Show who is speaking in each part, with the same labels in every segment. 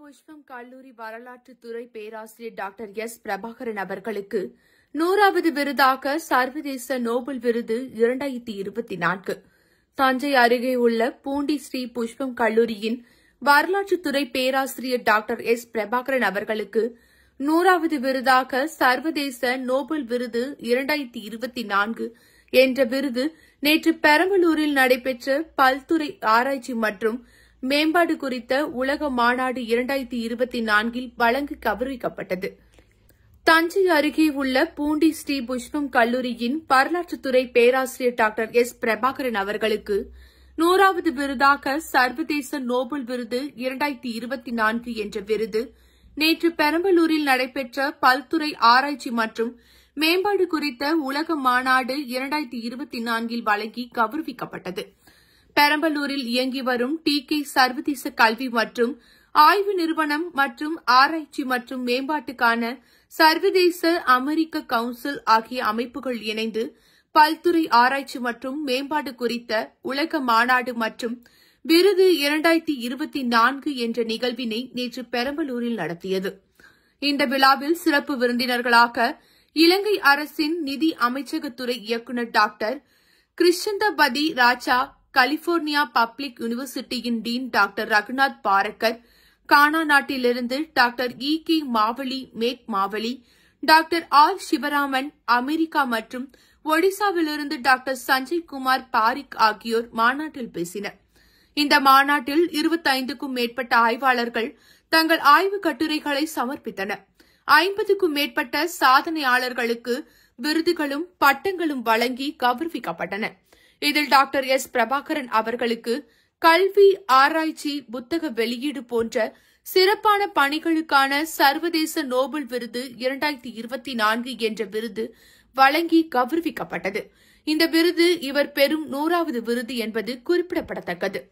Speaker 1: புஷ்பம் கல்லூரி வரலாற்றுத்துறை பேராசிரியர் doctor S Prabhakaran அவர்களுக்கு 100வது விருதாக சர்வதேச நோபல் விருது 2024. தஞ்சை அருகே உள்ள பூண்டி ஸ்ரீ புஷ்பம் கல்லூரியின் வரலாற்றுத்துறை பேராசிரியர் டாக்டர் எஸ் பிரபாகரன் அவர்களுக்கு 100வது விருதாக சர்வதேச நோபல் விருது 2024 என்ற விருது நேற்று பெரம்பலூரில் நடைபெற்ற பல்துறை ஆராய்ச்சி மற்றும் மேம்பாடு குறித்த உலக மாநாடு 2024 வழங்கி கௌரவிக்கப்பட்டது. தஞ்சை அருகே உள்ள பூண்டி ஸ்ரீ புஷ்பம் கல்லூரியின் வரலாற்றுத்துறை பேராசிரியர் டாக்டர் எஸ் பிரபாகரன் அவர்களுக்கு 100வது விருதாக சர்வதேச நோபல் விருது 2024 என்ற விருது நேற்று பெரம்பலூரில் நடைபெற்ற பல்துறை ஆராய்ச்சி மற்றும் மேம்பாடு குறித்த உலக மாநாடு 2024 வழங்கி கௌரவிக்கப்பட்டது. பெரம்பலூரில் இயங்கி வரும் TK சர்வதேச கல்வி மற்றும் ஆய்வு நிறுவனம் மற்றும் ஆராய்ச்சி மற்றும் மேம்பாட்டுக்கான சர்வதேச அமெரிக்க கவுன்சில் ஆகிய அமைப்புகள் இணைந்து பல்துறை ஆராய்ச்சி மற்றும் மேம்பாடு குறித்த உலக மாநாடு மற்றும் விருது 2024 என்ற நிகழ்வினை நேற்று பெரம்பலூரில் நடத்தியது. இந்த விழாவில் சிறப்பு விருந்தினர்களாக இலங்கை அரசின் நிதி அமைச்சகத்துறை இயக்குநர் doctor Krishnanthapathi Raja, California public யூனிவர்சிட்டியின் dean doctor Raghunath Parakkar, Ghana நாட்டிலிருந்து doctor E.K. Mawuli Mac Mawuli, doctor R Sivaraman, America மற்றும் ஒடிசாவிலிருந்து டாக்டர் சஞ்சய் குமார் பாரிக் ஆகியோர் மாநாட்டில் பேசினர். இந்த மாநாட்டில் 25க்கும் மேற்பட்ட ஆய்வாளர்கள் தங்கள் ஆய்வுக் கட்டுரைகளை சமர்ப்பித்தனர். 50க்கும் மேற்பட்ட சாதனையாளர்களுக்கு விருதுகளும் பட்டங்களும் வழங்கி கௌரவிக்கப்பட்டன. இதில் டாக்டர் எஸ் பிரபாகரன் அவர்களுக்கு கல்வி, ஆராய்ச்சி, புத்தக வெளியீடு போன்ற சிறப்பான பணிகளுக்கான சர்வதேச நோபல் விருது 2024 என்ற விருது வழங்கி கௌரவிக்கப்பட்டது. இந்த விருது இவர் பெறும் 100வது விருது என்பது குறிப்பிடத்தக்கது.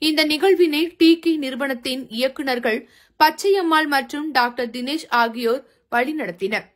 Speaker 1: இந்த நிகழ்வினை TK நிறுவனத்தின் இயக்குநர்கள் பச்சையம்மாள் மற்றும் டாக்டர் தினேஷ் ஆகியோர் வழிநடத்தினர்.